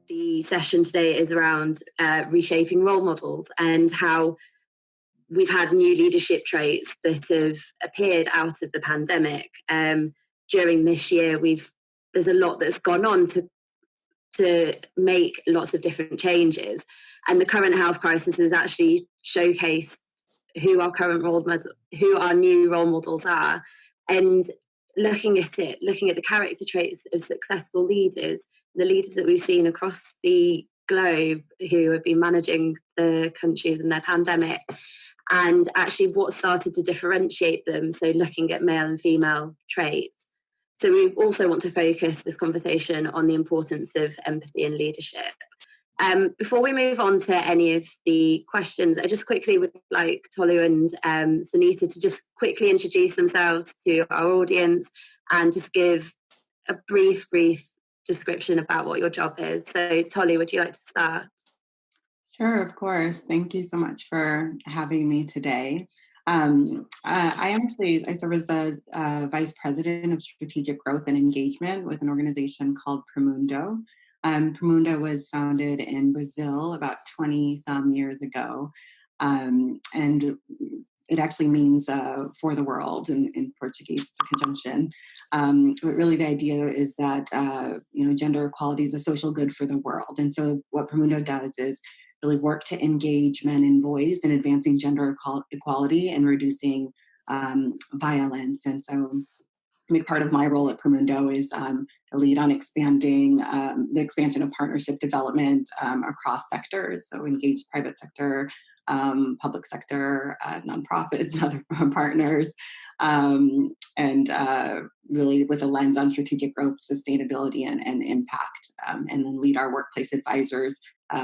the session today is around reshaping role models and how we've had new leadership traits that have appeared out of the pandemic. During this year, there's a lot that's gone on to make lots of different changes. And the current health crisis has actually showcased who our new role models are, and looking at the character traits of successful leaders, the leaders that we've seen across the globe who have been managing the countries in their pandemic, and actually what started to differentiate them. So looking at male and female traits. So we also want to focus this conversation on the importance of empathy and leadership. Before we move on to any of the questions, I just quickly would like Tolu and Sunita to just quickly introduce themselves to our audience and just give a brief description about what your job is. So Tolu, would you like to start? Sure, of course. Thank you so much for having me today. I serve as the Vice President of Strategic Growth and Engagement with an organization called Promundo. Promundo was founded in Brazil about 20-some years ago, and it actually means for the world in Portuguese. It's a conjunction. But really the idea is that gender equality is a social good for the world. And so what Promundo does is really work to engage men and boys in advancing gender equality and reducing violence. And so a big part of my role at Promundo is a lead on expanding the expansion of partnership development across sectors. So engage private sector, public sector, nonprofits, other partners, and really with a lens on strategic growth, sustainability, and impact. And then lead our workplace advisors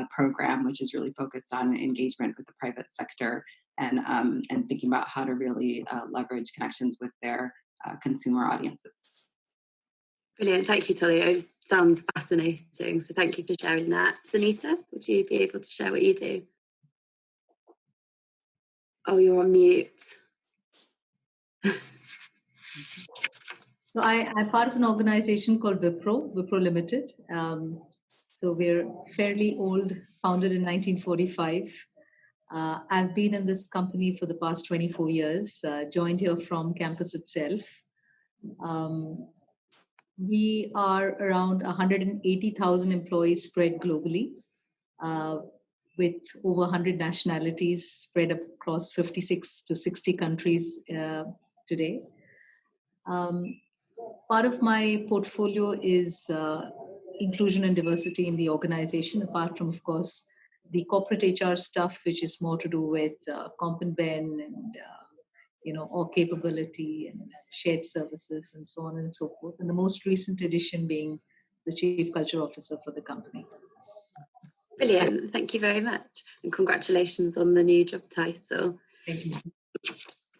program, which is really focused on engagement with the private sector and thinking about how to really leverage connections with their consumer audiences. Brilliant. Thank you, Tolu. It sounds fascinating. So thank you for sharing that. Sunita, would you be able to share what you do? Oh, you're on mute. So I'm part of an organization called Wipro Limited. So we're fairly old, founded in 1945. I've been in this company for the past 24 years, joined here from campus itself. We are around 180,000 employees spread globally, with over 100 nationalities spread across 56 to 60 countries today. Part of my portfolio is inclusion and diversity in the organization, apart from, of course, the corporate HR stuff, which is more to do with comp and ben and or capability and shared services and so on and so forth. And the most recent addition being the Chief Culture Officer for the company. Brilliant. Thank you very much. And congratulations on the new job title. Thank you.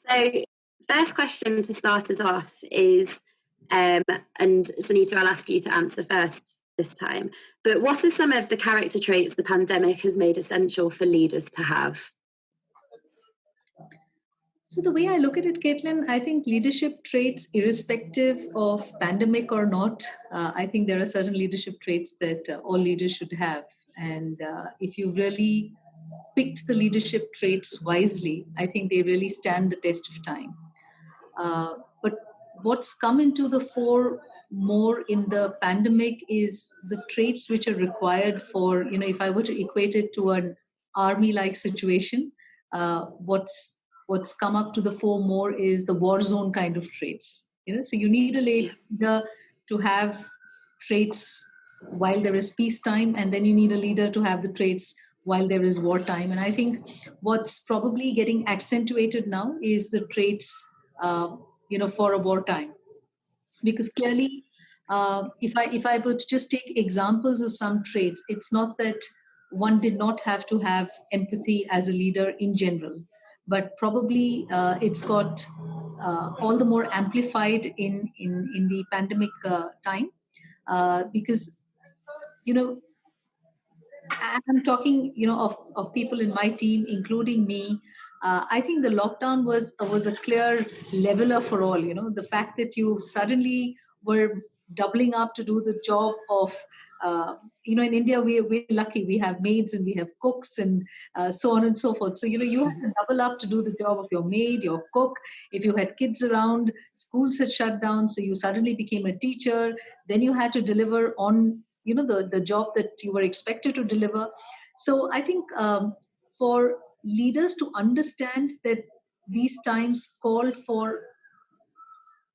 So first question to start us off is, and Sunita, I'll ask you to answer first this time, but what are some of the character traits the pandemic has made essential for leaders to have? So the way I look at it, Caitlin, I think leadership traits, irrespective of pandemic or not, I think there are certain leadership traits that all leaders should have. And if you really picked the leadership traits wisely, I think they really stand the test of time. But what's come into the fore more in the pandemic is the traits which are required for, if I were to equate it to an army-like situation, what's come up to the fore more is the war zone kind of traits. So you need a leader to have traits while there is peacetime, and then you need a leader to have the traits while there is wartime. And I think what's probably getting accentuated now is the traits, for a wartime. Because clearly, if I were to just take examples of some traits, it's not that one did not have to have empathy as a leader in general, but probably it's got all the more amplified in the pandemic time, because I'm talking of people in my team, including me. I think the lockdown was a clear leveler for all. The fact that you suddenly were doubling up to do the job of in India, we're lucky. We have maids and we have cooks and so on and so forth. So, you have to double up to do the job of your maid, your cook. If you had kids around, schools had shut down, so you suddenly became a teacher. Then you had to deliver on, the job that you were expected to deliver. So I think for leaders to understand that these times call for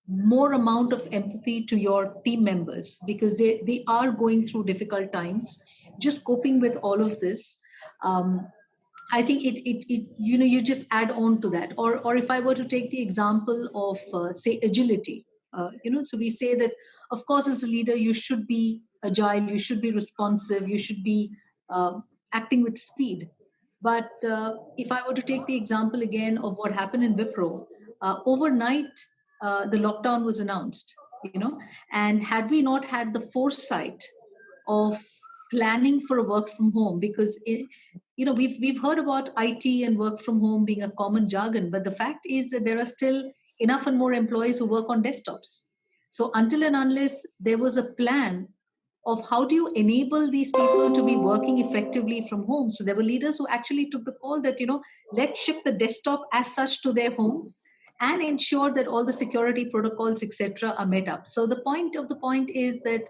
more amount of empathy to your team members, because they are going through difficult times, just coping with all of this. I think it you just add on to that. Or if I were to take the example of say agility, so we say that of course as a leader you should be agile, you should be responsive, you should be acting with speed. But if I were to take the example again of what happened in Wipro, overnight the lockdown was announced, and had we not had the foresight of planning for a work from home, because we've heard about IT and work from home being a common jargon, but the fact is that there are still enough and more employees who work on desktops. So until and unless there was a plan of how do you enable these people to be working effectively from home, so there were leaders who actually took the call that let's ship the desktop as such to their homes and ensure that all the security protocols, etc., are met up. So the point is that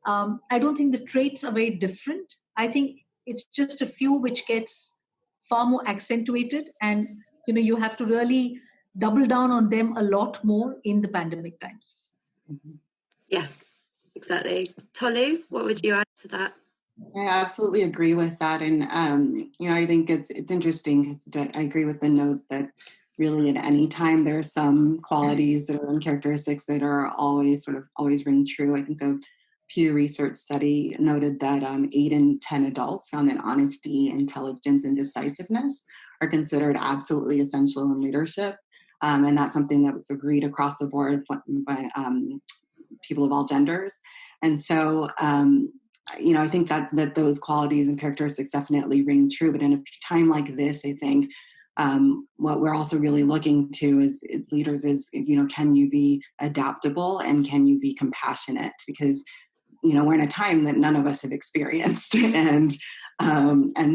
I don't think the traits are very different. I think it's just a few which gets far more accentuated, and you have to really double down on them a lot more in the pandemic times. Yeah, exactly. Tolu, what would you add to that? I absolutely agree with that, and I think it's interesting. I agree with the note that really at any time there are some qualities and characteristics that are always ring true. I think the Pew Research study noted that 8 in 10 adults found that honesty, intelligence, and decisiveness are considered absolutely essential in leadership, and that's something that was agreed across the board by people of all genders. And so I think that those qualities and characteristics definitely ring true. But in a time like this, I think what we're also really looking to as leaders is, can you be adaptable and can you be compassionate? Because, we're in a time that none of us have experienced. And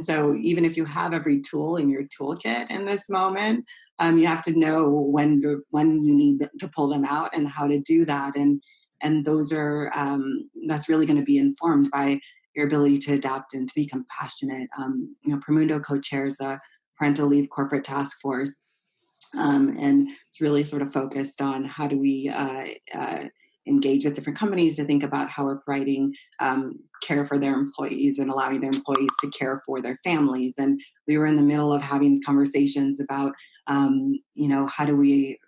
so even if you have every tool in your toolkit in this moment, you have to know when you need to pull them out and how to do that. And those are, that's really going to be informed by your ability to adapt and to be compassionate. Promundo co-chairs the Parental Leave Corporate Task Force, and it's really sort of focused on how do we engage with different companies to think about how we're providing care for their employees and allowing their employees to care for their families. And we were in the middle of having conversations about, how do we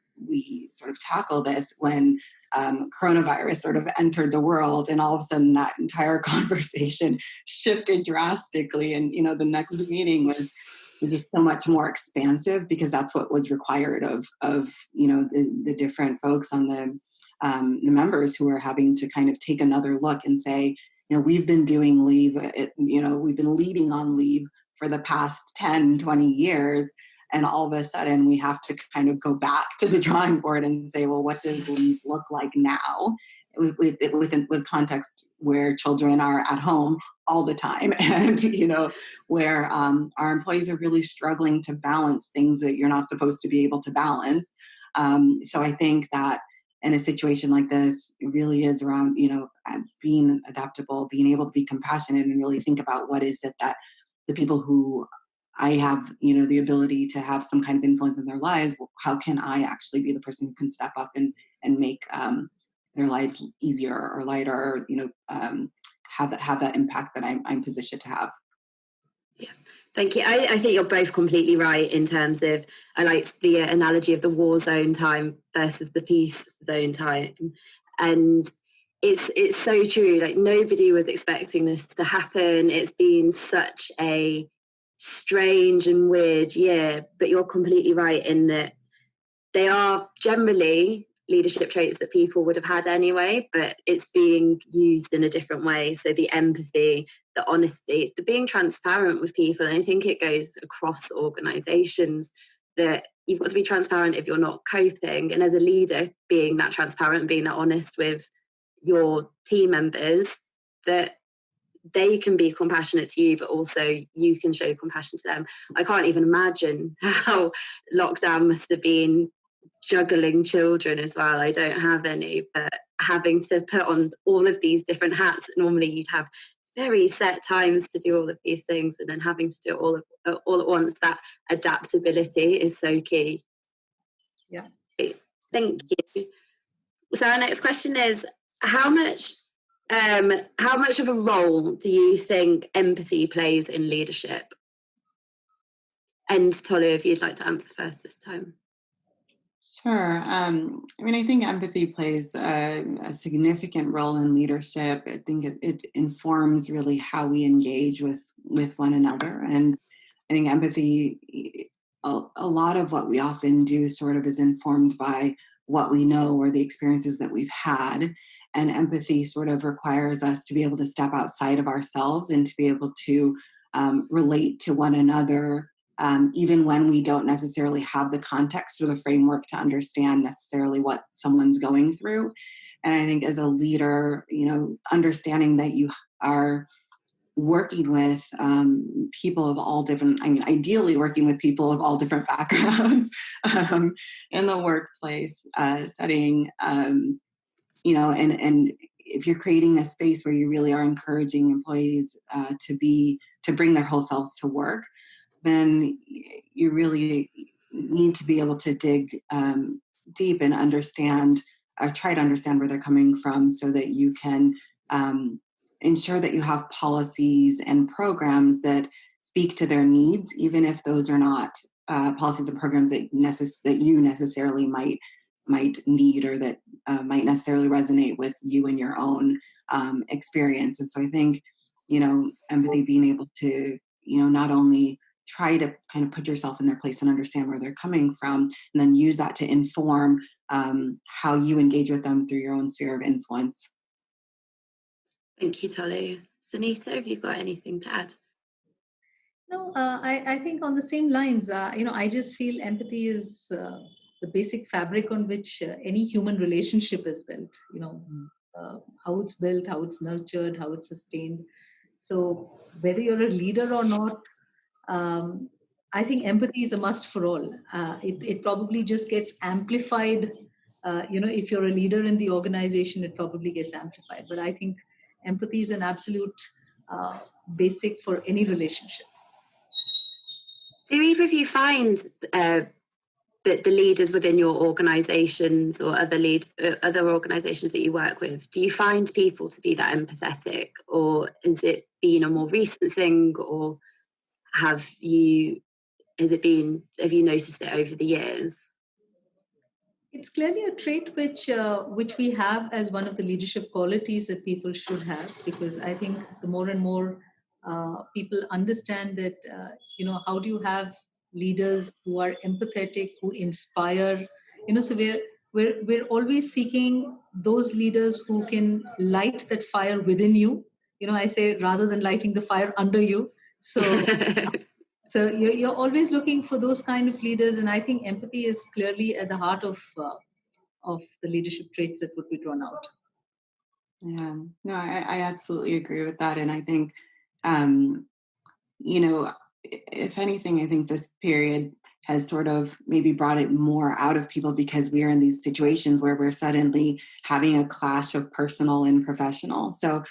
sort of tackle this when coronavirus sort of entered the world, and all of a sudden that entire conversation shifted drastically. And, the next meeting was just so much more expansive, because that's what was required of the different folks on the members who are having to kind of take another look and say, we've been doing leave, we've been leading on leave for the past 10, 20 years. And all of a sudden we have to kind of go back to the drawing board and say, well, what does leave look like now with context where children are at home all the time, and, where our employees are really struggling to balance things that you're not supposed to be able to balance. So I think that in a situation like this, it really is around, being adaptable, being able to be compassionate, and really think about what is it that the people who I have, the ability to have some kind of influence in their lives, how can I actually be the person who can step up and make their lives easier or lighter, have that impact that I'm positioned to have. Yeah, thank you. I think you're both completely right in terms of, I liked the analogy of the war zone time versus the peace zone time. And it's so true. Like, nobody was expecting this to happen. It's been such a strange and weird year, but you're completely right in that they are generally leadership traits that people would have had anyway, but it's being used in a different way. So the empathy, the honesty, the being transparent with people. And I think it goes across organizations that you've got to be transparent if you're not coping. And as a leader, being that transparent, being that honest with your team members, that they can be compassionate to you, but also you can show compassion to them. I can't even imagine how lockdown must have been, juggling children as well. I don't have any, but having to put on all of these different hats. Normally you'd have very set times to do all of these things, and then having to do it all at once. That adaptability is so key. Yeah. Thank you. So our next question is, how much of a role do you think empathy plays in leadership? And Tolu, if you'd like to answer first this time. Sure. I mean, I think empathy plays a significant role in leadership. I think it informs really how we engage with one another. And I think empathy, a lot of what we often do sort of is informed by what we know or the experiences that we've had. And empathy sort of requires us to be able to step outside of ourselves and to be able to relate to one another, even when we don't necessarily have the context or the framework to understand necessarily what someone's going through. And I think as a leader, understanding that you are working with people of all different, ideally working with people of all different backgrounds in the workplace setting, and if you're creating a space where you really are encouraging employees to bring their whole selves to work, then you really need to be able to dig deep and understand, or try to understand where they're coming from, so that you can ensure that you have policies and programs that speak to their needs, even if those are not policies and programs that you necessarily might need, or that might necessarily resonate with you and your own experience. And so I think, empathy, being able to, not only try to kind of put yourself in their place and understand where they're coming from, and then use that to inform how you engage with them through your own sphere of influence. Thank you, Tolu. Sunita, have you got anything to add? No, I think on the same lines, I just feel empathy is the basic fabric on which any human relationship is built, how it's built, how it's nurtured, how it's sustained. So whether you're a leader or not, I think empathy is a must for all. It probably just gets amplified. If you're a leader in the organization, it probably gets amplified. But I think empathy is an absolute basic for any relationship. Do either of you find that the leaders within your organisations or other organisations that you work with, do you find people to be that empathetic, or has it been a more recent thing, or have you noticed it over the years? It's clearly a trait which we have as one of the leadership qualities that people should have, because I think the more and more people understand that, how do you have leaders who are empathetic, who inspire, so we're always seeking those leaders who can light that fire within you. I say, rather than lighting the fire under you. So you're always looking for those kind of leaders, and I think empathy is clearly at the heart of the leadership traits that would be drawn out. Yeah, no, I absolutely agree with that, and I think, if anything, I think this period has sort of maybe brought it more out of people, because we are in these situations where we're suddenly having a clash of personal and professional. So,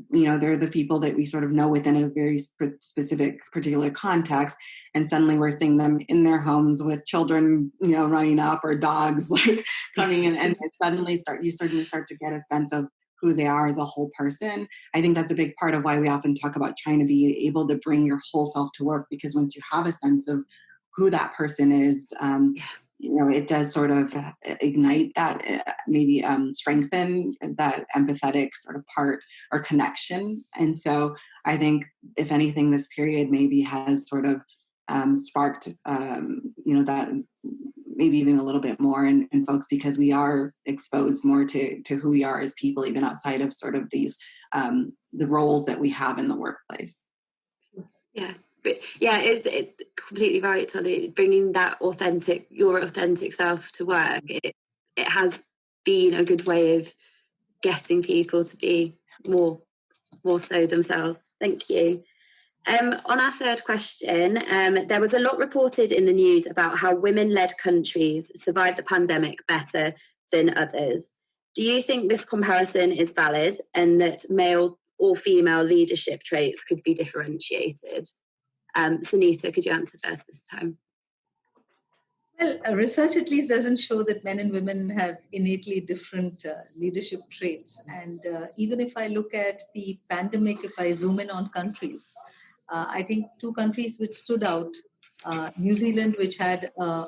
they're the people that we sort of know within a very specific, particular context, and suddenly we're seeing them in their homes with children, running up, or dogs like coming in, and you suddenly start to get a sense of who they are as a whole person. I think that's a big part of why we often talk about trying to be able to bring your whole self to work, because once you have a sense of who that person is, it does sort of ignite that, maybe strengthen that empathetic sort of part or connection. And so I think, if anything, this period maybe has sort of sparked, that maybe even a little bit more in folks, because we are exposed more to who we are as people, even outside of sort of these, the roles that we have in the workplace. Yeah. Yeah, it's completely right, Tolu. Bringing your authentic self to work, it has been a good way of getting people to be more more so themselves. Thank you. On our third question, there was a lot reported in the news about how women-led countries survived the pandemic better than others. Do you think this comparison is valid and that male or female leadership traits could be differentiated? Sunita, could you answer first this time? Well, research at least doesn't show that men and women have innately different leadership traits. And even if I look at the pandemic, if I zoom in on countries, I think two countries which stood out, New Zealand, which had a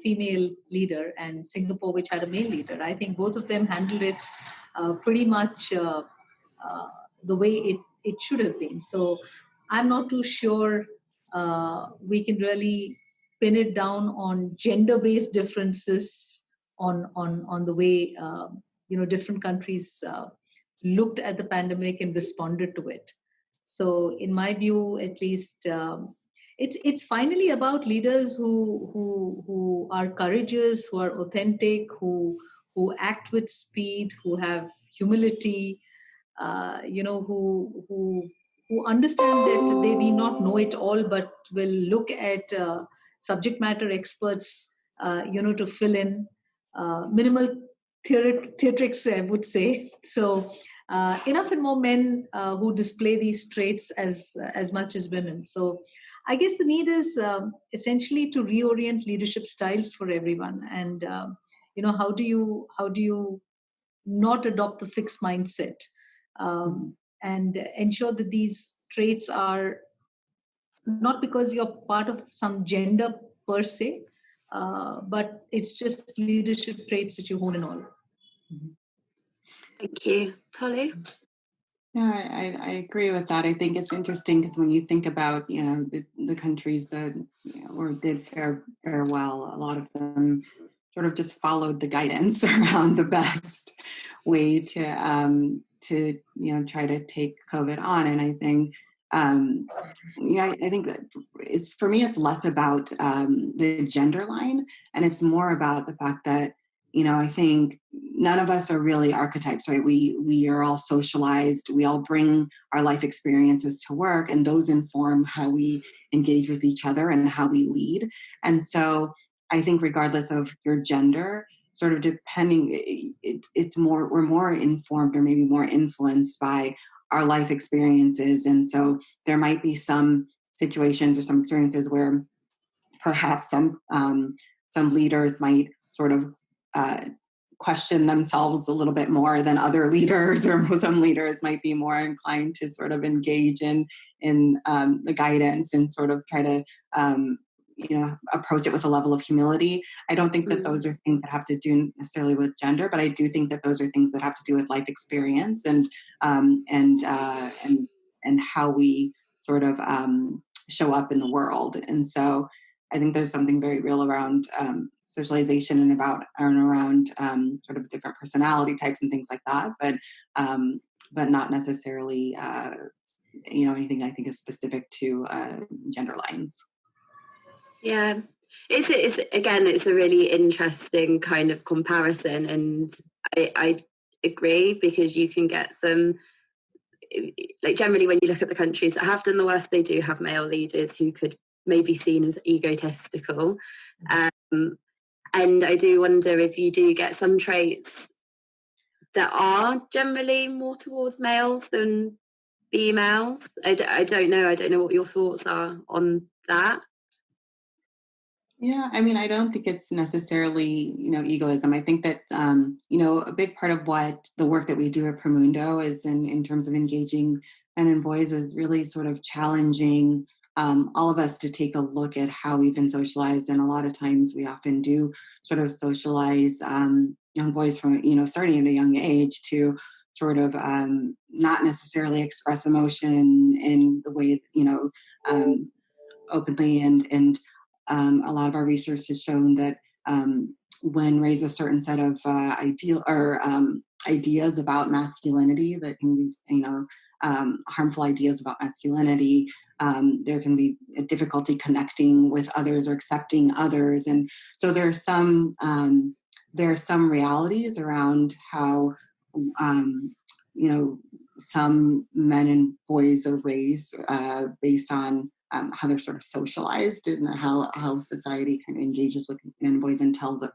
female leader, and Singapore, which had a male leader. I think both of them handled it pretty much the way it should have been. So I'm not too sure we can really pin it down on gender-based differences on the way different countries looked at the pandemic and responded to it. So in my view, at least, it's finally about leaders who are courageous, who are authentic, who act with speed, who have humility, who understand that they need not know it all, but will look at subject matter experts, to fill in minimal theatrics, I would say. So enough and more men who display these traits as much as women. So I guess the need is essentially to reorient leadership styles for everyone. And how do you not adopt the fixed mindset and ensure that these traits are not because you're part of some gender per se, but it's just leadership traits that you hone in on. Thank you. Tolu? Yeah, I agree with that. I think it's interesting because when you think about, the countries that or did fare well, a lot of them sort of just followed the guidance around the best way to try to take COVID on. And I think, I think that for me, it's less about the gender line, and it's more about the fact that, I think none of us are really archetypes, right? We are all socialized. We all bring our life experiences to work, and those inform how we engage with each other and how we lead. And so I think regardless of your gender, sort of depending, we're more informed or maybe more influenced by our life experiences. And so there might be some situations or some experiences where perhaps some leaders might sort of question themselves a little bit more than other leaders, or some leaders might be more inclined to sort of engage in the guidance and sort of try to approach it with a level of humility. I don't think that those are things that have to do necessarily with gender, but I do think that those are things that have to do with life experience and how we sort of show up in the world. And so I think there's something very real around socialization and around sort of different personality types and things like that, but not necessarily anything I think is specific to gender lines. Yeah, it's a really interesting kind of comparison, and I agree, because you can get some, like, generally when you look at the countries that have done the worst, they do have male leaders who could maybe be seen as egotistical. And I do wonder if you do get some traits that are generally more towards males than females. I don't know. I don't know what your thoughts are on that. Yeah, I mean, I don't think it's necessarily, egoism. I think that, a big part of what the work that we do at Promundo is in terms of engaging men and boys is really sort of challenging all of us to take a look at how we've been socialized. And a lot of times we often do sort of socialize young boys from, starting at a young age to sort of not necessarily express emotion in the way, openly. And a lot of our research has shown that when raised with a certain set of ideas about masculinity that can be, harmful ideas about masculinity, there can be a difficulty connecting with others or accepting others. And so there are some realities around how, some men and boys are raised based on how they're sort of socialized and how society kind of engages with men and boys and tells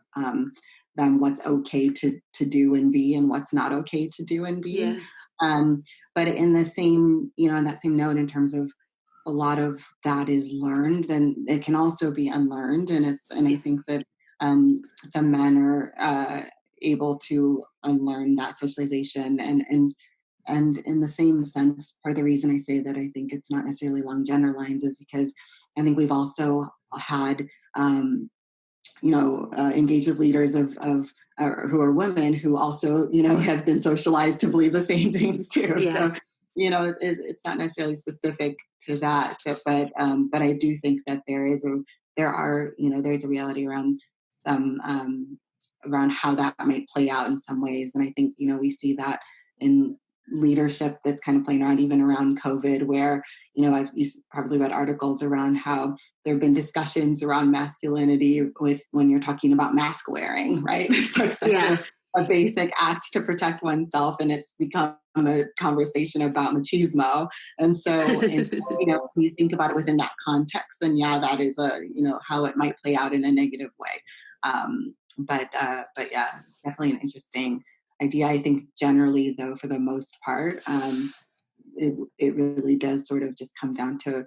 them what's okay to do and be and what's not okay to do and be. Yeah. But in the same, in that same note, in terms of a lot of that is learned, then it can also be unlearned. And I think that some men are able to unlearn that socialization. And in the same sense, part of the reason I say that I think it's not necessarily along gender lines is because I think we've also had, engaged with leaders of who are women who also, have been socialized to believe the same things too. Yeah. So, it's not necessarily specific to that, but I do think that there's a reality around around how that might play out in some ways. And I think, we see that in leadership that's kind of playing around even around COVID, where, I've probably read articles around how there have been discussions around masculinity with when you're talking about mask wearing, right? It's like such a basic act to protect oneself, and it's become a conversation about machismo. And so, when you think about it within that context, then that is how it might play out in a negative way. But yeah, definitely an interesting idea. I think generally, though, for the most part, it really does sort of just come down to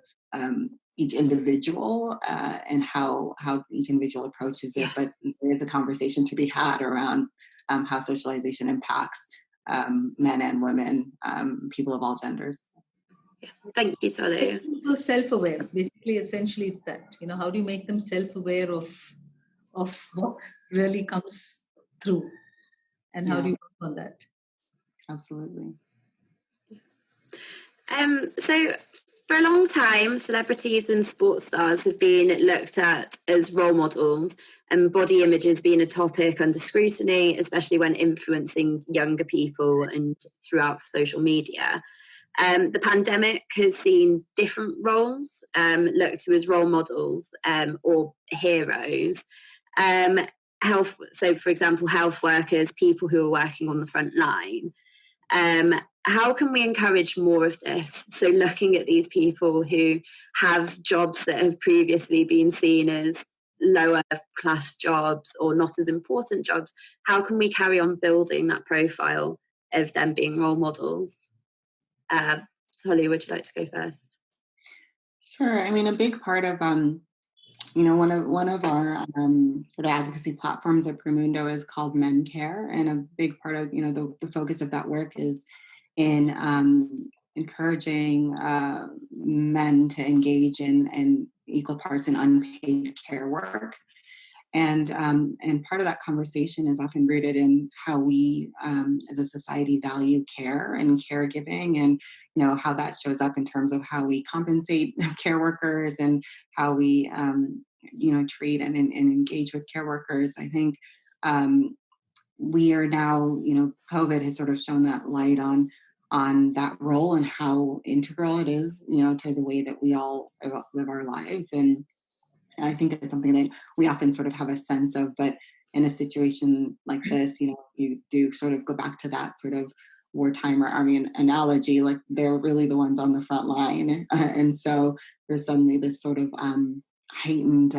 each individual and how each individual approaches it. But there is a conversation to be had around how socialization impacts men and women, people of all genders. Thank you, Tolu. Self-aware, basically, essentially, it's that. How do you make them self-aware of what really comes through, and how do you work on that? Absolutely. So for a long time, celebrities and sports stars have been looked at as role models, and body image has been a topic under scrutiny, especially when influencing younger people and throughout social media. The pandemic has seen different roles looked to as role models or heroes. So, for example, health workers, people who are working on the front line. How can we encourage more of this? So looking at these people who have jobs that have previously been seen as lower class jobs or not as important jobs, how can we carry on building that profile of them being role models? Tolu, would you like to go first? Sure. I mean, a big part of one of our sort of advocacy platforms at Promundo is called Men Care, and a big part of the focus of that work is in encouraging men to engage in equal parts in unpaid care work. And part of that conversation is often rooted in how we as a society value care and caregiving, and how that shows up in terms of how we compensate care workers and how we treat and engage with care workers. I think we are now, COVID has sort of shone that light on that role and how integral it is, to the way that we all live our lives. And I think it's something that we often sort of have a sense of, but in a situation like this, you do sort of go back to that sort of wartime or army analogy, like they're really the ones on the front line. And so there's suddenly this sort of heightened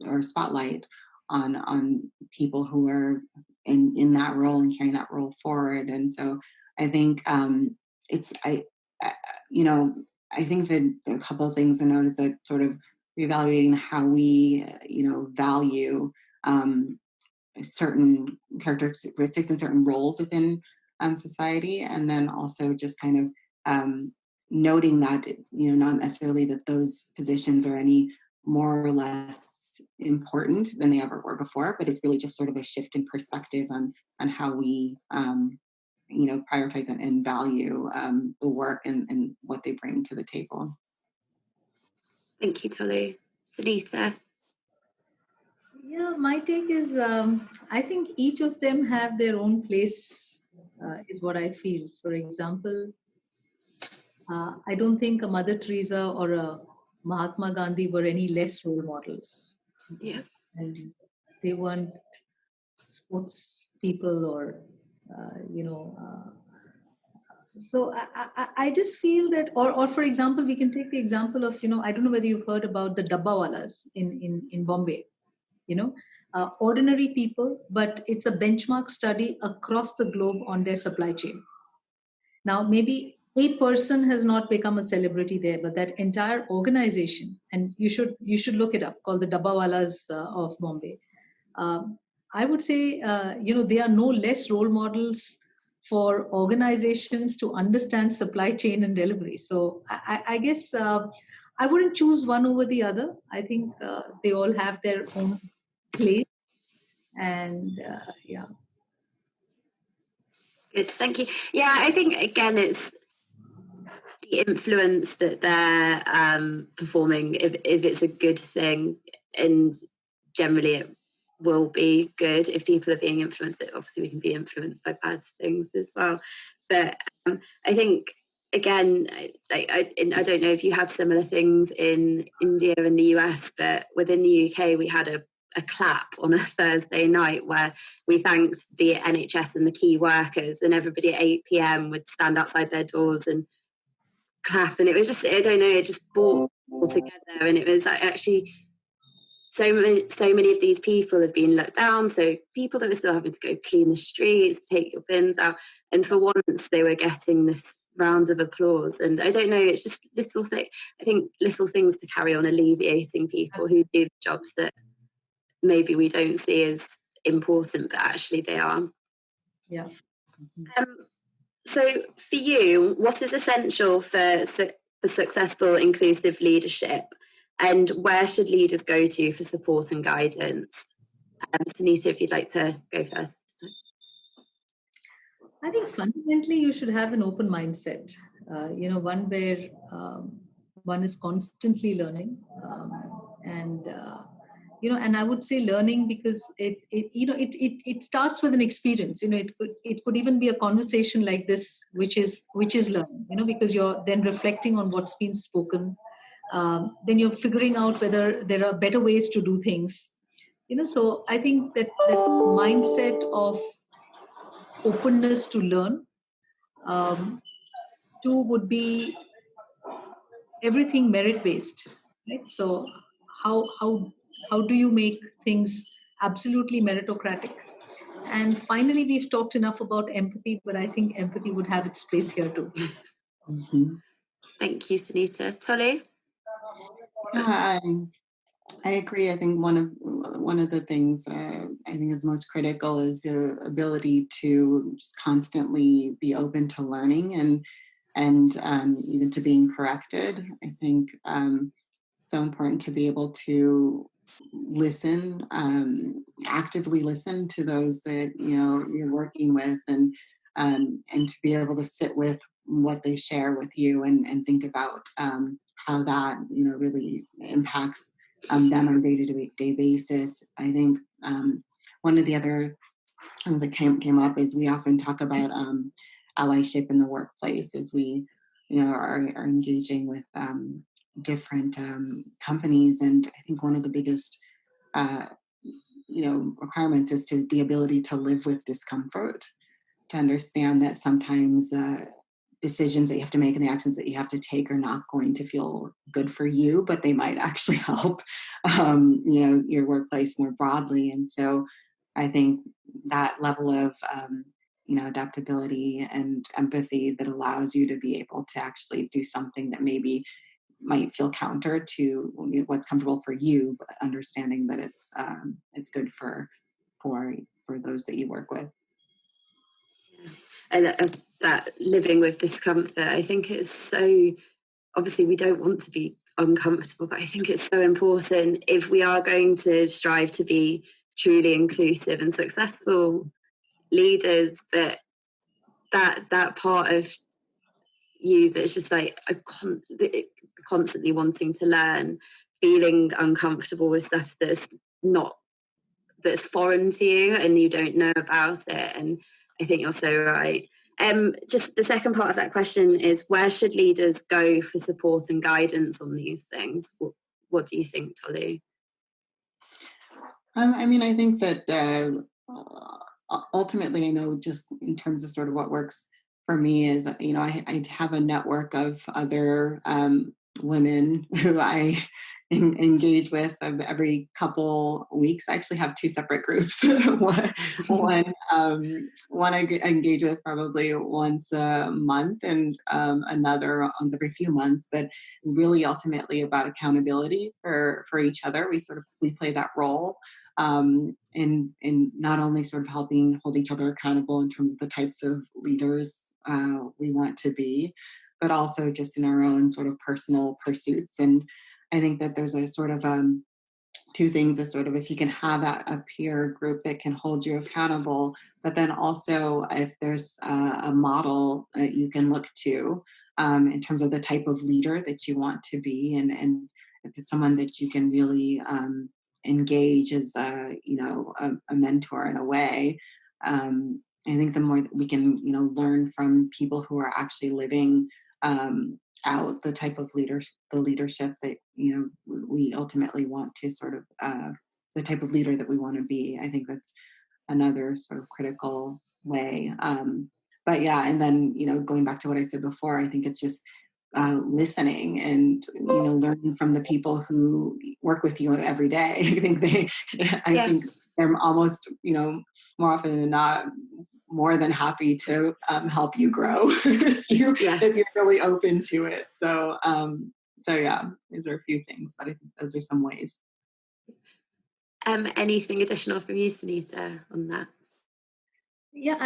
or spotlight on people who are in that role and carrying that role forward. And so I think I think that a couple of things to note is that sort of reevaluating how we, value certain characteristics and certain roles within society, and then also just kind of noting that it's, not necessarily that those positions are any more or less important than they ever were before, but it's really just sort of a shift in perspective on how we prioritize and value the work and what they bring to the table. Thank you, Tolu. Sunita? Yeah, my take is I think each of them have their own place, is what I feel. For example, I don't think a Mother Teresa or a Mahatma Gandhi were any less role models. Yeah. And they weren't sports people or, So I just feel that, or for example, we can take the example of, I don't know whether you've heard about the dabbawalas in Bombay, ordinary people, but it's a benchmark study across the globe on their supply chain. Now, maybe a person has not become a celebrity there, but that entire organization, and you should look it up, called the Dabbawalas of Bombay. I would say, they are no less role models for organizations to understand supply chain and delivery. So I guess I wouldn't choose one over the other. I think they all have their own place. And yeah. Good, thank you. Yeah, I think again it's the influence that they're performing, if it's a good thing, and generally it will be good if people are being influenced. Obviously we can be influenced by bad things as well, but I think again, I don't know if you had similar things in India and the US, but within the UK we had a clap on a Thursday night where we thanked the NHS and the key workers, and everybody at 8 p.m. would stand outside their doors and clap, and it was just, I don't know, it just brought all together. And it was actually so many of these people have been let down, so people that were still having to go clean the streets, take your bins out, and for once they were getting this round of applause. And I don't know, it's just I think little things to carry on alleviating people who do the jobs that maybe we don't see as important, but actually they are. Yeah. So for you, what is essential for successful inclusive leadership, and where should leaders go to for support and guidance? Sunita, if you'd like to go first. I think fundamentally you should have an open mindset, one where one is constantly learning, and I would say learning because it starts with an experience. It could even be a conversation like this, which is learning. Because you're then reflecting on what's been spoken. Then you're figuring out whether there are better ways to do things. So I think that mindset of openness to learn. Two would be everything merit-based, right? So how do you make things absolutely meritocratic? And finally, we've talked enough about empathy, but I think empathy would have its place here too. Mm-hmm. Thank you, Sunita. Tolu? Yeah, I agree. I think one of the things I think is most critical is the ability to just constantly be open to learning and even to being corrected. I think it's so important to be able to listen, actively listen to those that you're working with, and to be able to sit with what they share with you and think about how that really impacts them on a day-to-day basis. I think one of the other things that came up is we often talk about allyship in the workplace as we are engaging with different companies. And I think one of the biggest requirements is the ability to live with discomfort, to understand that sometimes the decisions that you have to make and the actions that you have to take are not going to feel good for you, but they might actually help your workplace more broadly. And so I think that level of adaptability and empathy that allows you to be able to actually do something that maybe might feel counter to what's comfortable for you, but understanding that it's good for those that you work with. And that living with discomfort, I think it's so, obviously we don't want to be uncomfortable, but I think it's so important if we are going to strive to be truly inclusive and successful leaders, that part of you that's just like constantly wanting to learn, feeling uncomfortable with stuff that's foreign to you and you don't know about it. And I think you're so right. Just the second part of that question is, where should leaders go for support and guidance on these things? What do you think, Tolu? I think that ultimately, I know just in terms of sort of what works for me is, I have a network of other women who I engage with every couple weeks. I actually have two separate groups. one I engage with probably once a month, and another once every few months. But it's really ultimately about accountability for each other. We play that role. In not only sort of helping hold each other accountable in terms of the types of leaders we want to be, but also just in our own sort of personal pursuits. And I think that there's a sort of two things: is sort of, if you can have a peer group that can hold you accountable, but then also if there's a model that you can look to in terms of the type of leader that you want to be, and if it's someone that you can really engage as a mentor in a way. I think the more that we can learn from people who are actually living out the type of leadership that we ultimately want to sort of the type of leader that we want to be. I think that's another sort of critical way. But yeah, and then going back to what I said before, I think it's just listening and learning from the people who work with you every day. I think they're almost more often than not more than happy to help you grow if you're really open to it. So yeah, those are a few things, but I think those are some ways. Anything additional from you, Sunita, on that? Yeah,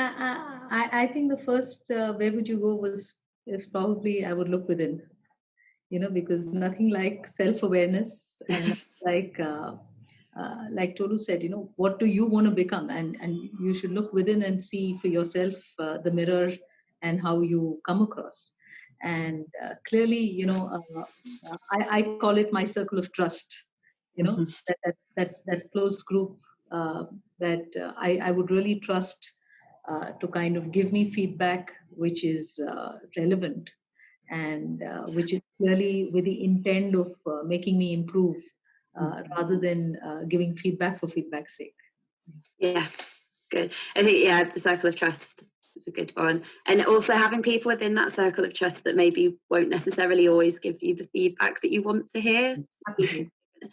I think the first where would you go is probably I would look within, because nothing like self-awareness, and like Tolu said, what do you want to become, and you should look within and see for yourself the mirror and how you come across. And clearly, I call it my circle of trust. That close group that I would really trust to kind of give me feedback which is relevant, and which is clearly with the intent of making me improve rather than giving feedback for feedback's sake. Yeah, good. I think, the circle of trust is a good one. And also having people within that circle of trust that maybe won't necessarily always give you the feedback that you want to hear.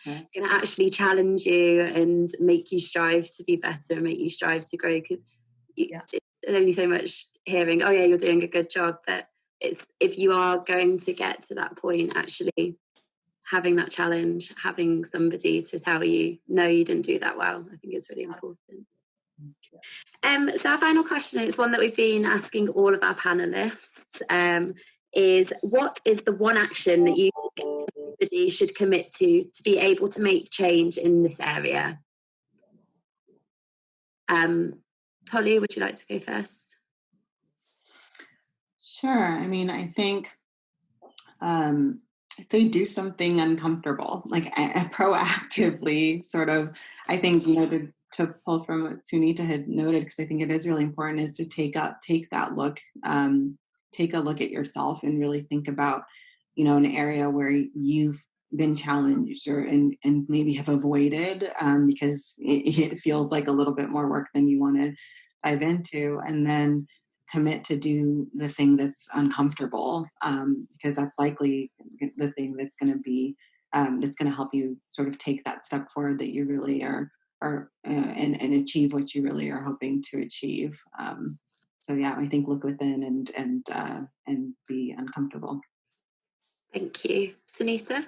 Can actually challenge you and make you strive to be better and make you strive to grow, because it's only so much hearing, oh yeah, you're doing a good job, but it's if you are going to get to that point, actually having that challenge, having somebody to tell you, no, you didn't do that well, I think it's really important. So our final question, it's one that we've been asking all of our panelists, is what is the one action that you think everybody should commit to be able to make change in this area? Tolu, would you like to go first? Sure. I mean, I think I'd say do something uncomfortable, like proactively sort of, I think, to pull from what Sunita had noted, because I think it is really important, is to take that look, take a look at yourself and really think about, an area where you've been challenged and maybe have avoided because it feels like a little bit more work than you want to dive into, and then commit to do the thing that's uncomfortable, because that's likely the thing that's going to be that's going to help you sort of take that step forward that you really are and achieve what you really are hoping to achieve. So yeah, I think look within and be uncomfortable. Thank you. Sunita?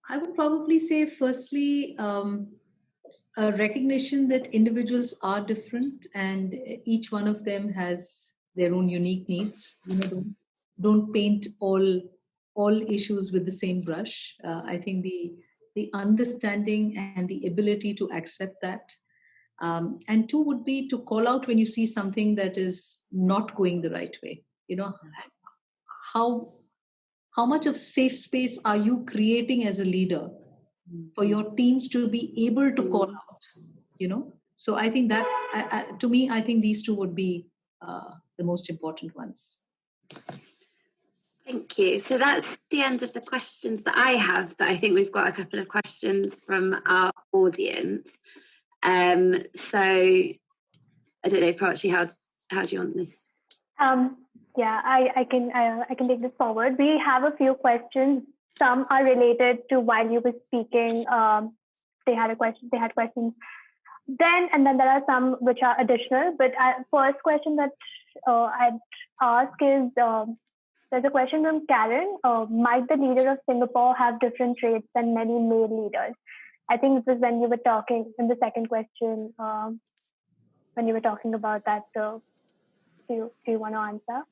I would probably say, firstly, a recognition that individuals are different and each one of them has their own unique needs. Don't paint all issues with the same brush. I think the understanding and the ability to accept that. And two would be to call out when you see something that is not going the right way. How much of safe space are you creating as a leader for your teams to be able to call out? So I think that, to me, I think these two would be the most important ones. Thank you. So that's the end of the questions that I have, but I think we've got a couple of questions from our audience. So I don't know, Prachi, how do you want this Yeah, I can take this forward. We have a few questions. Some are related to while you were speaking. They had questions. And then there are some which are additional. But first question that I'd ask is there's a question from Karen. Might the leader of Singapore have different traits than many male leaders? I think this is when you were talking in the second question, when you were talking about that. Do you want to answer?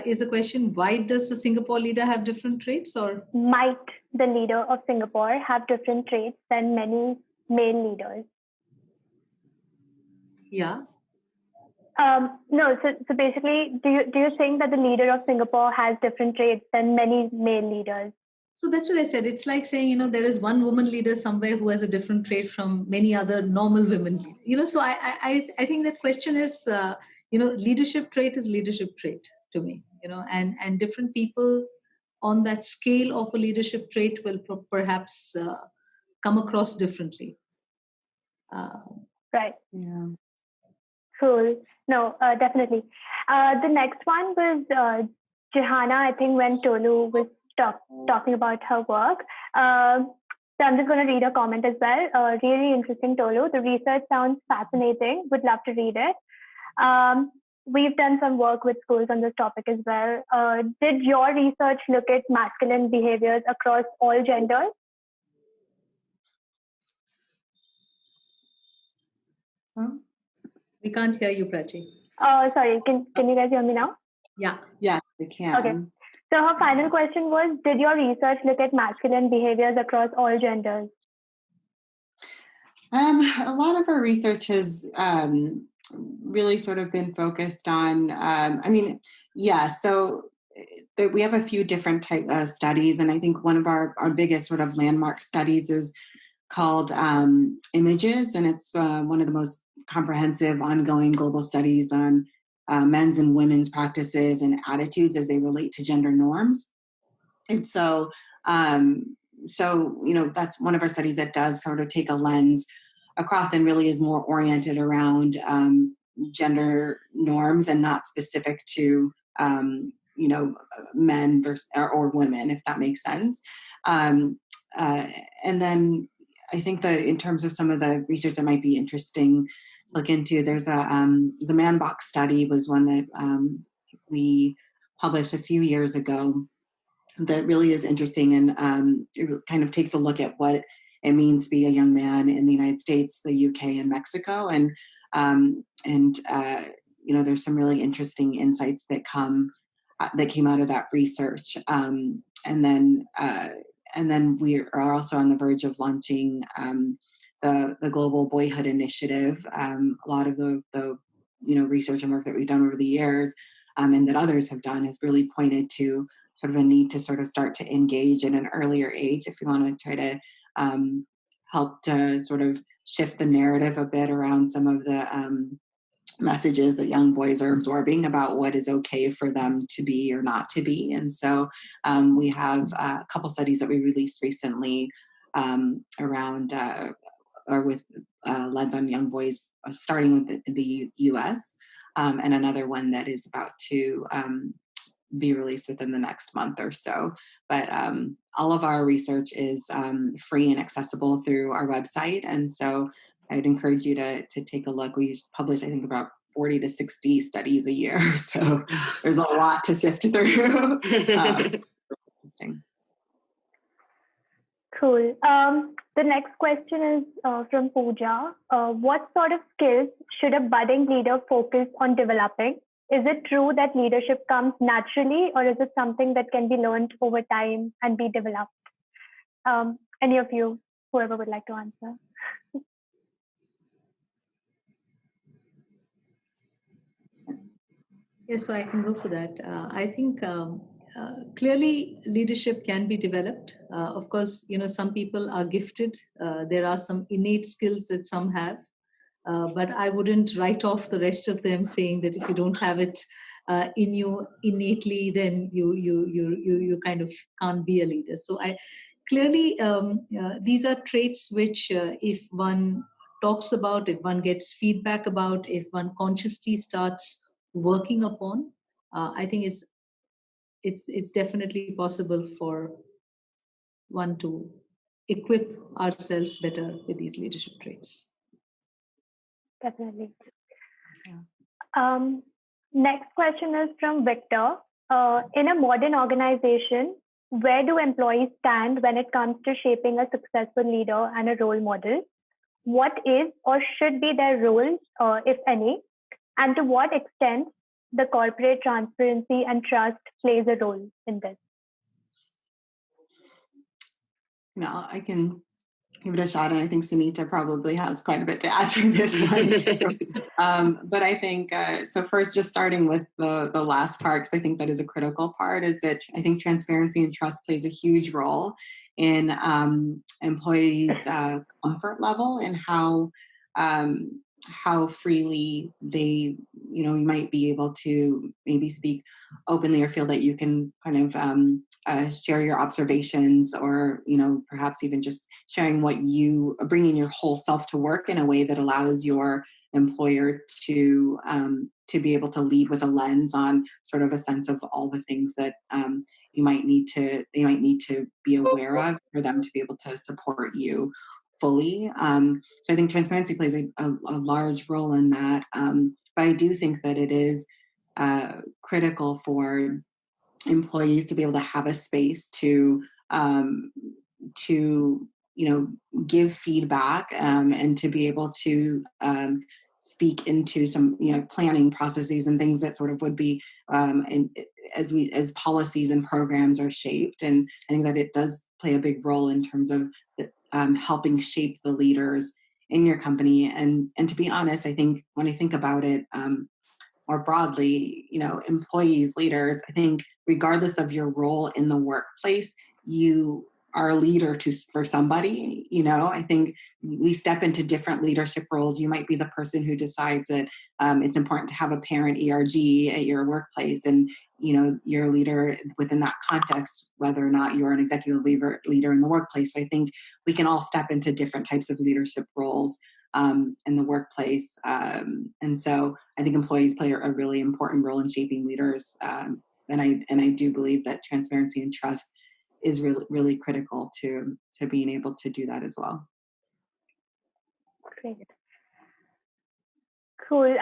Is the question, why does the Singapore leader have different traits, or? Might the leader of Singapore have different traits than many male leaders? Yeah. No, so basically, do you think that the leader of Singapore has different traits than many male leaders? So that's what I said. It's like saying, there is one woman leader somewhere who has a different trait from many other normal women. So I think that question is, leadership trait is leadership trait to me, and different people on that scale of a leadership trait will perhaps come across differently. Right. Yeah. Cool. No, definitely. The next one was Johanna, I think, when Tolu was talking about her work. So I'm just going to read a comment as well. Really interesting, Tolu. The research sounds fascinating. Would love to read it. We've done some work with schools on this topic as well. Did your research look at masculine behaviors across all genders? Huh? We can't hear you, Prachi. Sorry. Can you guys hear me now? Yeah. Yeah, I can. Okay. So her final question was, did your research look at masculine behaviors across all genders? A lot of our research has really sort of been focused on, so we have a few different type of studies, and I think one of our biggest sort of landmark studies is called Images, and it's one of the most comprehensive ongoing global studies on men's and women's practices and attitudes as they relate to gender norms. And so, that's one of our studies that does sort of take a lens across and really is more oriented around gender norms and not specific to, men versus or women, if that makes sense. And then I think in terms of some of the research that might be interesting to look into, there's the Man Box study was one that we published a few years ago that really is interesting, and it kind of takes a look at what it means to be a young man in the United States, the UK, and Mexico, and there's some really interesting insights that came out of that research, and then we are also on the verge of launching the Global Boyhood Initiative. A lot of the research and work that we've done over the years, and that others have done, has really pointed to sort of a need to sort of start to engage at an earlier age if we want to try to help to sort of shift the narrative a bit around some of the messages that young boys are absorbing about what is okay for them to be or not to be. And so we have a couple studies that we released recently around or with lens on young boys, starting with the US, and another one that is about to be released within the next month or so. But all of our research is free and accessible through our website. And so I'd encourage you to take a look. We publish, I think, about 40 to 60 studies a year. So there's a lot to sift through. Interesting. Cool. The next question is from Pooja. What sort of skills should a budding leader focus on developing? Is it true that leadership comes naturally, or is it something that can be learned over time and be developed? Any of you, whoever would like to answer. Yes, so I can go for that. I think clearly leadership can be developed. Of course, some people are gifted. There are some innate skills that some have. But I wouldn't write off the rest of them, saying that if you don't have it in you innately, then you kind of can't be a leader. So I clearly these are traits which, if one talks about, if one gets feedback about, if one consciously starts working upon, I think it's definitely possible for one to equip ourselves better with these leadership traits. Definitely. Yeah. Next question is from Victor. In a modern organization, where do employees stand when it comes to shaping a successful leader and a role model? What is or should be their role, if any? And to what extent the corporate transparency and trust plays a role in this? No, I can give it a shot, and I think Sunita probably has quite a bit to add to this one too. But I think, so first, just starting with the last part, because I think that is a critical part, is that I think transparency and trust plays a huge role in employees' comfort level and how freely they, you might be able to maybe speak openly or feel that you can kind of share your observations, or perhaps even just sharing bringing your whole self to work in a way that allows your employer to be able to lead with a lens on sort of a sense of all the things that they might need to be aware of for them to be able to support you fully. So I think transparency plays a large role in that. But I do think that it is critical for employees to be able to have a space to give feedback, and to be able to speak into some planning processes and things that sort of would be as policies and programs are shaped. And I think that it does play a big role in terms of helping shape the leaders in your company. And to be honest, I think when I think about it more broadly, employees, leaders, I think regardless of your role in the workplace, you are a leader for somebody. I think we step into different leadership roles. You might be the person who decides that it's important to have a parent ERG at your workplace, and you're a leader within that context, whether or not you're an executive leader in the workplace. So I think we can all step into different types of leadership roles in the workplace. And so I think employees play a really important role in shaping leaders. And I do believe that transparency and trust is really, really critical to being able to do that as well. Great. Cool.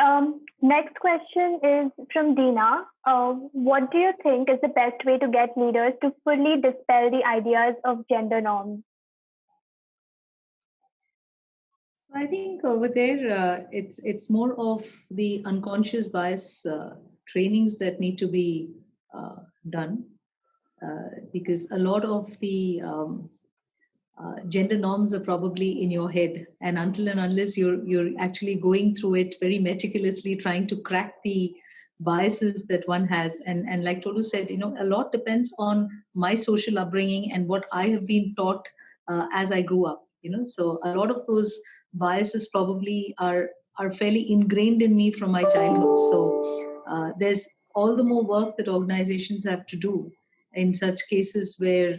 Next question is from Dina. What do you think is the best way to get leaders to fully dispel the ideas of gender norms? I think over there, it's more of the unconscious bias trainings that need to be done, because a lot of the gender norms are probably in your head, and until and unless you're actually going through it very meticulously, trying to crack the biases that one has, and like Tolu said, a lot depends on my social upbringing and what I have been taught as I grew up. So a lot of those biases probably are fairly ingrained in me from my childhood. So there's all the more work that organizations have to do in such cases where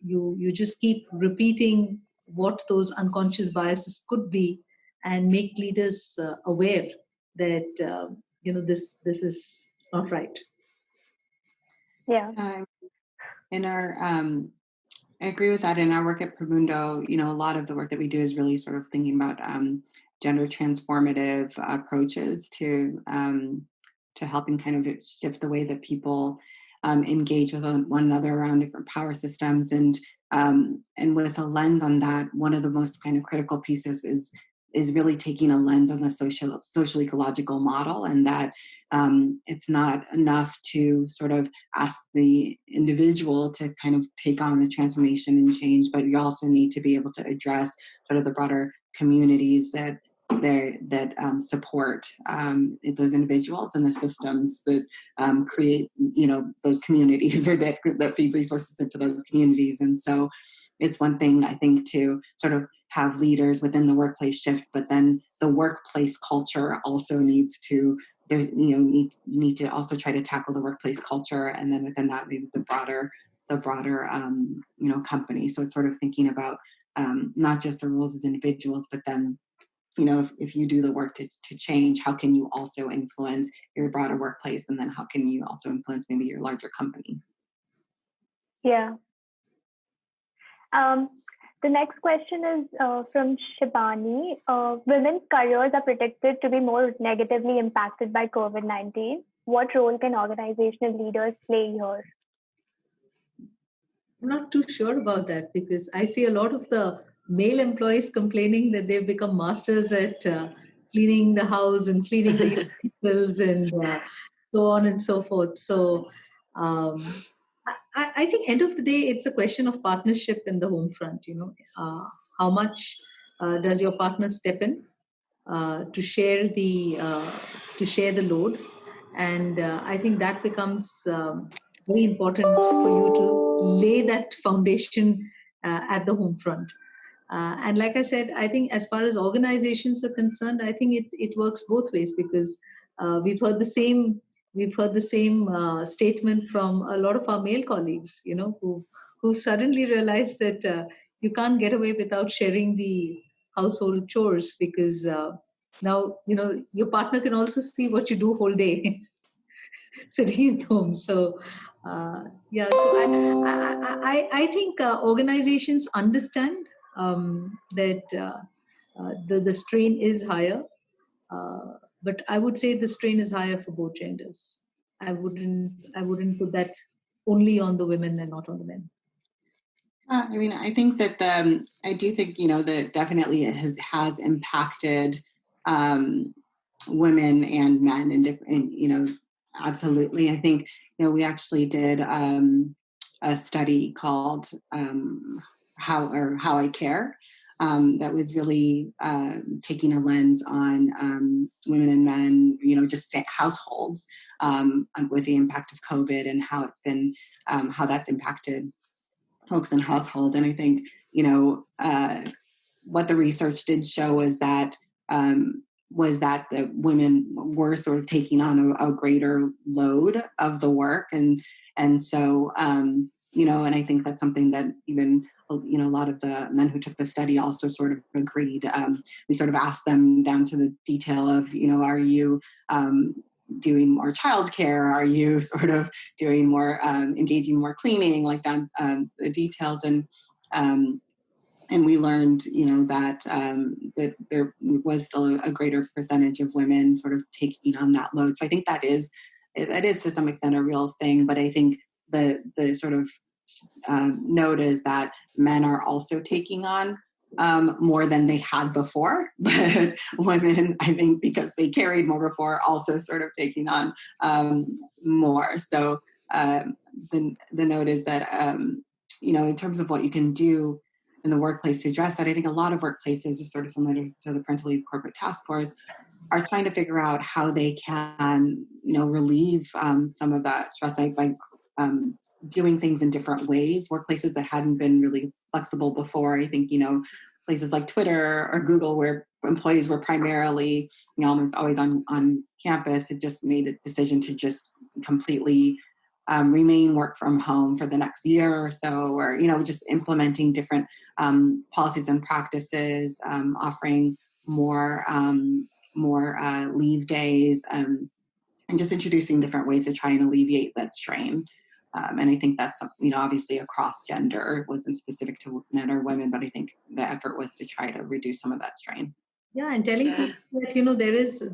you just keep repeating what those unconscious biases could be, and make leaders aware that this is not right. Yeah. I agree with that. In our work at Promundo, a lot of the work that we do is really sort of thinking about gender transformative approaches to helping kind of shift the way that people engage with one another around different power systems. And with a lens on that, one of the most kind of critical pieces is really taking a lens on the social ecological model, and that it's not enough to sort of ask the individual to kind of take on the transformation and change, but you also need to be able to address sort of the broader communities that support those individuals and the systems that create those communities, or that feed resources into those communities. And so it's one thing, I think, to sort of have leaders within the workplace shift, but then the workplace culture also needs to need to also try to tackle the workplace culture, and then within that maybe the broader company. So it's sort of thinking about not just our roles as individuals, but then, if you do the work to change, how can you also influence your broader workplace? And then how can you also influence maybe your larger company? Yeah. The next question is from Shibani. Women's careers are predicted to be more negatively impacted by COVID-19. What role can organizational leaders play here? I'm not too sure about that, because I see a lot of the male employees complaining that they've become masters at cleaning the house and cleaning the utensils and so on and so forth. So I think end of the day, it's a question of partnership in the home front. How much does your partner step in to share the load? And I think that becomes very important for you to lay that foundation at the home front. And like I said, I think as far as organizations are concerned, I think it works both ways, because we've heard the same statement from a lot of our male colleagues, who suddenly realized that you can't get away without sharing the household chores, because now your partner can also see what you do whole day sitting at home. So I think organizations understand that the strain is higher, but I would say the strain is higher for both genders. I wouldn't put that only on the women and not on the men. I think that I do think that definitely it has impacted women and men, and absolutely. I think we actually did a study called How I Care, that was really taking a lens on women and men, just households, with the impact of COVID and how it's been, how that's impacted folks in household. And I think, what the research did show was that the women were sort of taking on a greater load of the work. And so, and I think that's something that even, a lot of the men who took the study also sort of agreed. We sort of asked them down to the detail of, are you doing more childcare? Are you sort of doing more, engaging more cleaning, like down the details? And we learned, that there was still a greater percentage of women sort of taking on that load. So I think that is to some extent a real thing. But I think the sort of note is that men are also taking on more than they had before, but women, I think, because they carried more before, also sort of taking on more. So the note is that in terms of what you can do in the workplace to address that, I think a lot of workplaces, just sort of similar to the Parental Leave Corporate Task Force, are trying to figure out how they can relieve some of that stress by doing things in different ways. Workplaces that hadn't been really flexible before, I think, places like Twitter or Google, where employees were primarily almost always on campus, had just made a decision to just completely remain work from home for the next year or so, or just implementing different policies and practices, offering more leave days, and just introducing different ways to try and alleviate that strain. And I think that's, obviously across gender. It wasn't specific to men or women, but I think the effort was to try to reduce some of that strain. Yeah, and telling people that,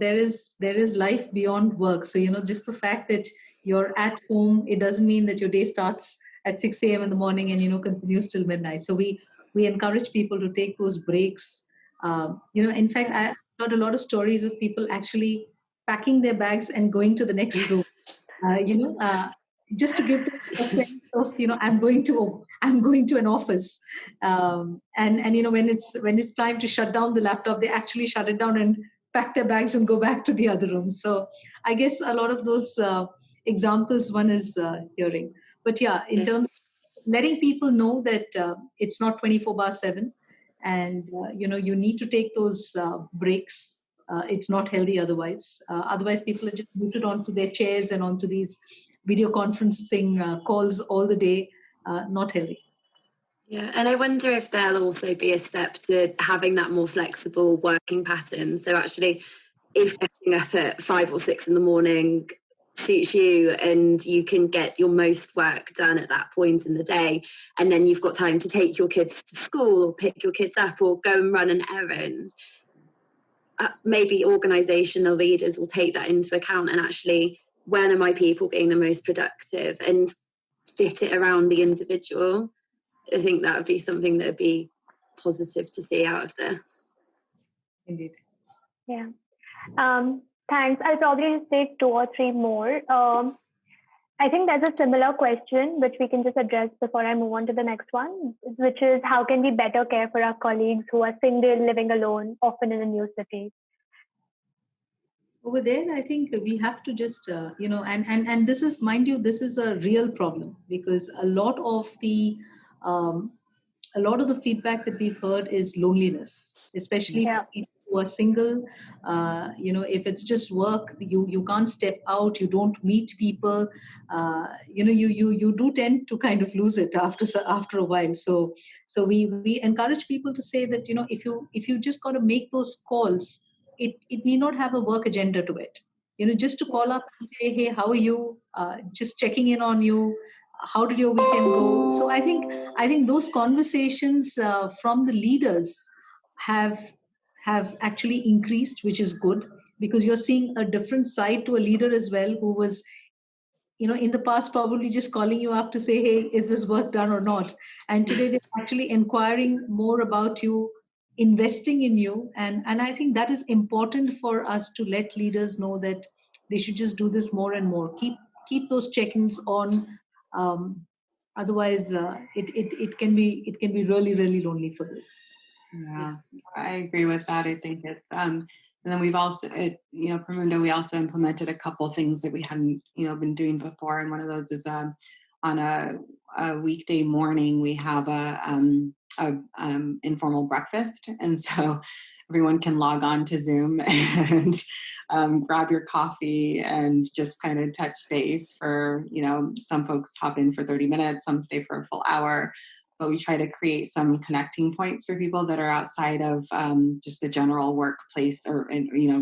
there is life beyond work. So, just the fact that you're at home, it doesn't mean that your day starts at 6 a.m. in the morning and, continues till midnight. So we encourage people to take those breaks. In fact, I heard a lot of stories of people actually packing their bags and going to the next room. Just to give them a sense of, I'm going to an office, and when it's time to shut down the laptop, they actually shut it down and pack their bags and go back to the other room. So I guess a lot of those examples one is hearing. But yeah, in terms of letting people know that it's not 24/7, and you need to take those breaks. It's not healthy otherwise. Otherwise, people are just rooted onto their chairs and onto these video conferencing calls all the day. Not healthy. Yeah, and I wonder if there'll also be a step to having that more flexible working pattern. So actually, if getting up at 5 or 6 in the morning suits you and you can get your most work done at that point in the day, and then you've got time to take your kids to school or pick your kids up or go and run an errand, maybe organisational leaders will take that into account and actually, when are my people being the most productive, and fit it around the individual. I think that would be something that would be positive to see out of this. Indeed. Yeah. Thanks. I'll probably just take 2 or 3 more. I think there's a similar question which we can just address before I move on to the next one, which is how can we better care for our colleagues who are single, living alone, often in a new city? Over there, I think we have to just, and this is, mind you, this is a real problem, because a lot of the feedback that we've heard is loneliness, especially for people who are single. If it's just work, you can't step out, you don't meet people. You do tend to kind of lose it after a while. So we encourage people to say that, if you just got to make those calls, it need not have a work agenda to it. Just to call up and say, hey, how are you? Just checking in on you. How did your weekend go? So I think those conversations from the leaders have actually increased, which is good, because you're seeing a different side to a leader as well, who was, in the past probably just calling you up to say, hey, is this work done or not? And today they're actually inquiring more about you, investing in you. And I think that is important for us to let leaders know that they should just do this more and more. Keep those check-ins on. Otherwise, it can be really, really lonely for you. Yeah, I agree with that. I think it's and then we've also Promundo, we also implemented a couple things that we hadn't been doing before, and one of those is on a weekday morning we have a informal breakfast, and so everyone can log on to Zoom and grab your coffee and just kind of touch base for, some folks hop in for 30 minutes, some stay for a full hour. But we try to create some connecting points for people that are outside of just the general workplace or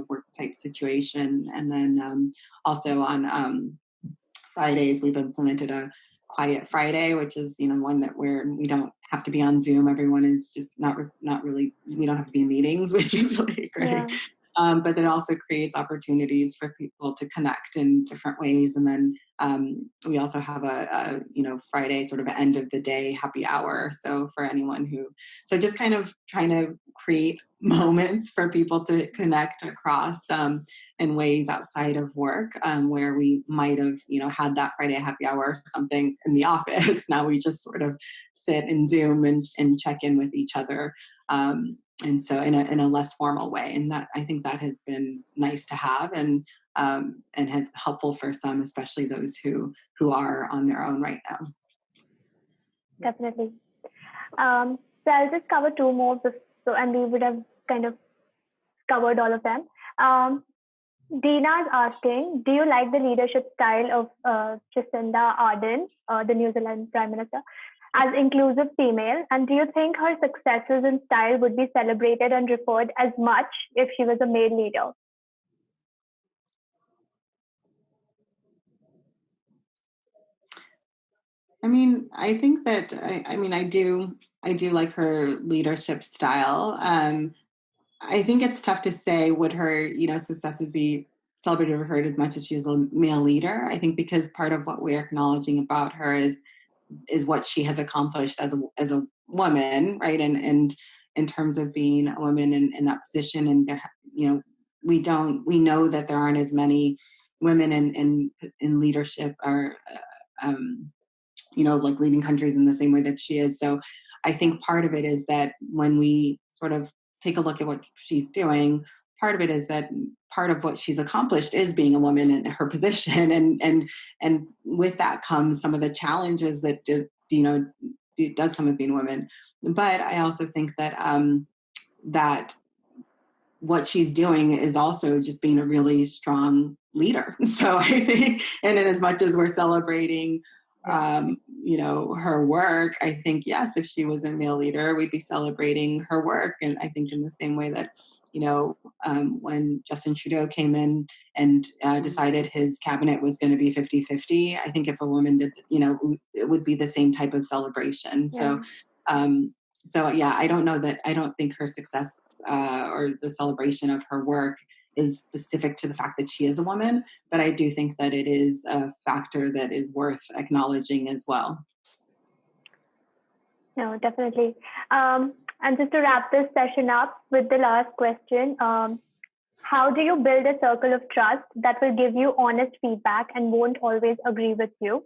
work type situation. And then also on Fridays, we've implemented a Quiet Friday, which is one that where we don't have to be on Zoom. Everyone is just not really. We don't have to be in meetings, which is really great. Yeah. But it also creates opportunities for people to connect in different ways. And then we also have a Friday sort of end of the day happy hour. So for anyone so just kind of trying to create moments for people to connect across in ways outside of work, where we might have, had that Friday happy hour or something in the office. Now we just sort of sit in Zoom and check in with each other. And so in a less formal way, and that I think that has been nice to have, and helpful for some, especially those who are on their own right now. Definitely. So I'll just cover 2 more, and we would have kind of covered all of them. Dina is asking, do you like the leadership style of Jacinda Ardern, the New Zealand Prime Minister, as inclusive female? And do you think her successes in style would be celebrated and referred as much if she was a male leader? I mean, I think that I do like her leadership style. I think it's tough to say would her successes be celebrated or heard as much as she was a male leader. I think because part of what we're acknowledging about her is what she has accomplished as a woman, right? And in terms of being a woman in that position, and there, we know that there aren't as many women in leadership or like leading countries in the same way that she is. So I think part of it is that when we sort of take a look at what she's doing, part of it is that part of what she's accomplished is being a woman in her position, and with that comes some of the challenges that it does come with being a woman. But I also think that that what she's doing is also just being a really strong leader. So I think, and in as much as we're celebrating her work, I think, yes, if she was a male leader, we'd be celebrating her work. And I think in the same way that, when Justin Trudeau came in and decided his cabinet was going to be 50-50, I think if a woman did, it would be the same type of celebration. Yeah. I don't think her success or the celebration of her work is specific to the fact that she is a woman, but I do think that it is a factor that is worth acknowledging as well. No, definitely. And just to wrap this session up with the last question, how do you build a circle of trust that will give you honest feedback and won't always agree with you?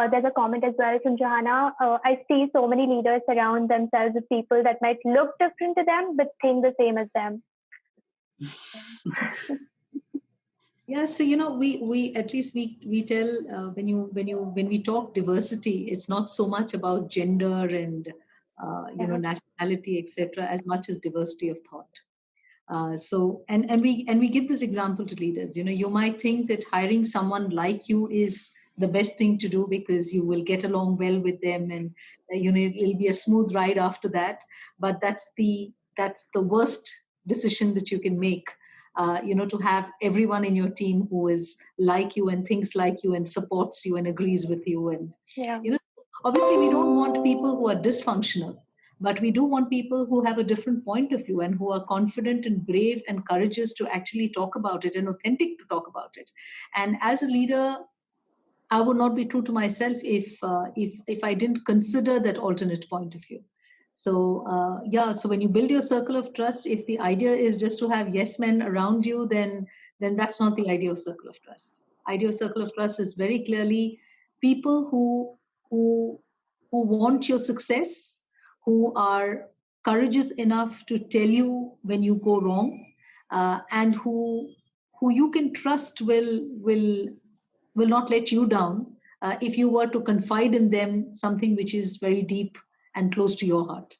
There's a comment as well from Johanna. I see so many leaders surround themselves with people that might look different to them, but think the same as them. Yeah, so we at least we tell when we talk diversity, it's not so much about gender and nationality, etc., as much as diversity of thought. So we give this example to leaders. You might think that hiring someone like you is the best thing to do because you will get along well with them, and it'll be a smooth ride after that. But that's the worst decision that you can make. To have everyone in your team who is like you and thinks like you and supports you and agrees with you. And, obviously we don't want people who are dysfunctional, but we do want people who have a different point of view and who are confident and brave and courageous to actually talk about it and authentic to talk about it. And as a leader, I would not be true to myself if I didn't consider that alternate point of view. So so when you build your circle of trust, if the idea is just to have yes men around you, then that's not the idea of circle of trust. Idea of circle of trust is very clearly people who want your success, who are courageous enough to tell you when you go wrong, and who you can trust will not let you down if you were to confide in them something which is very deep and close to your heart.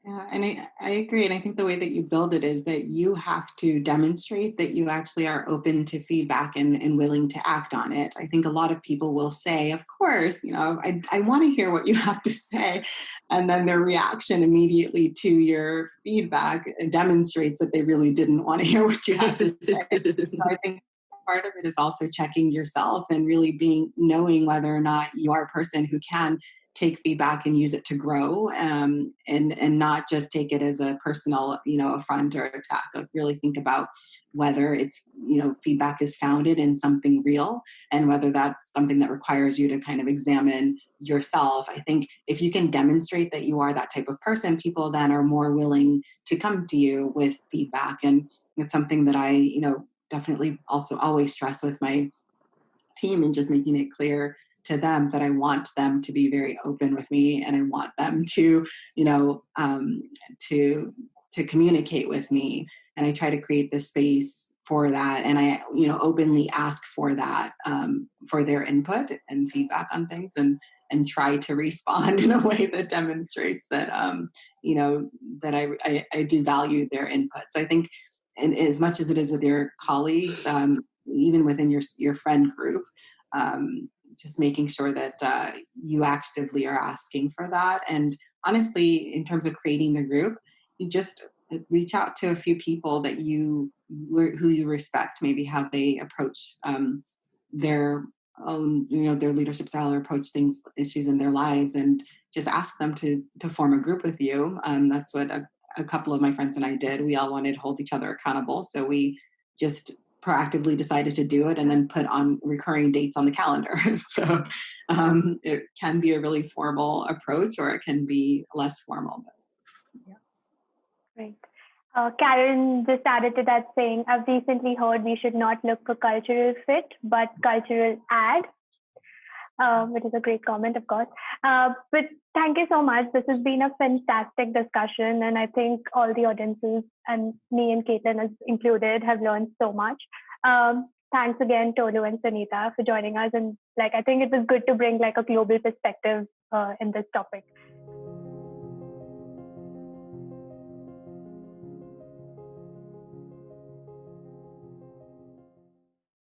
Yeah, and I agree. And I think the way that you build it is that you have to demonstrate that you actually are open to feedback and willing to act on it. I think a lot of people will say, of course, I want to hear what you have to say. And then their reaction immediately to your feedback demonstrates that they really didn't want to hear what you have to say. So I think part of it is also checking yourself and really knowing whether or not you are a person who can take feedback and use it to grow, and not just take it as a personal, affront or attack. Like really think about whether it's, feedback is founded in something real and whether that's something that requires you to kind of examine yourself. I think if you can demonstrate that you are that type of person, people then are more willing to come to you with feedback. And it's something that I, definitely also always stress with my team, and just making it clear to them that I want them to be very open with me, and I want them to, to communicate with me. And I try to create this space for that. And I, openly ask for that, for their input and feedback on things, and try to respond in a way that demonstrates that, that I do value their input. So I think, and as much as it is with your colleagues, even within your friend group, just making sure that you actively are asking for that. And honestly, in terms of creating the group, you just reach out to a few people that who you respect, maybe how they approach their own, their leadership style, or approach issues in their lives, and just ask them to form a group with you. That's what a couple of my friends and I did. We all wanted to hold each other accountable, so we just proactively decided to do it and then put on recurring dates on the calendar. So it can be a really formal approach, or it can be less formal. Yeah. Great. Karen just added to that saying, I've recently heard we should not look for cultural fit, but cultural add, which is a great comment, of course. But thank you so much. This has been a fantastic discussion, and I think all the audiences, and me and Caitlin as included, have learned so much. Thanks again, Tolu and Sunita, for joining us. And I think it was good to bring a global perspective in this topic.